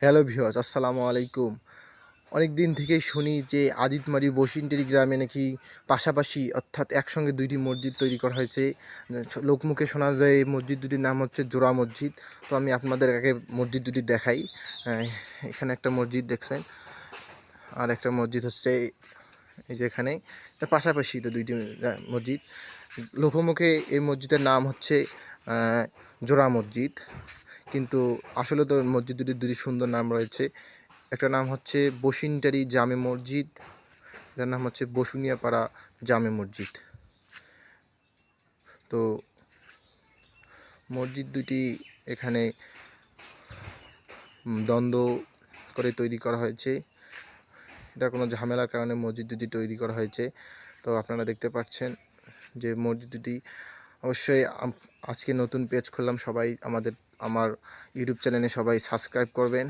Hello viewers, আসসালামু আলাইকুম। অনেক দিন থেকেই শুনি যে আদিতমারি বসিনটেরি গ্রামে নাকি পাশাপাশি অর্থাৎ একসঙ্গে ২টি মসজিদ তৈরি করা হয়েছে। লোকমুখে শোনা যায় এই মসজিদ দুটির নাম হচ্ছে জোড়া মসজিদ। তো আমি আপনাদের আগে মসজিদ দুটি দেখাই। অ্যা এখানে একটা মসজিদ দেখছেন। আর একটা মসজিদ হচ্ছে এই যে এখানে। পাশাপাশি তো ২টি মসজিদ। লোকমুখে এই মসজিদের নাম হচ্ছে অ্যা জোড়া মসজিদ। কিন্তু আসলে তো মসজিদ দুটি সুন্দর নাম রয়েছে। একটা নাম হচ্ছে বসিনটারি জামে মসজিদ, এটার নাম হচ্ছে বসুনিয়াপাড়া জামে মসজিদ। তো মসজিদ দুটি এখানে দ্বন্দ্ব করে তৈরি করা হয়েছে। এটা কোনো ঝামেলার কারণে মসজিদ দুটি তৈরি করা হয়েছে। তো আপনারা দেখতে পাচ্ছেন যে মসজিদ দুটি অবশ্যই আজকে নতুন পেজ খুললাম, সবাই আমার ইউটিউব চ্যানেলে সবাই সাবস্ক্রাইব করবেন।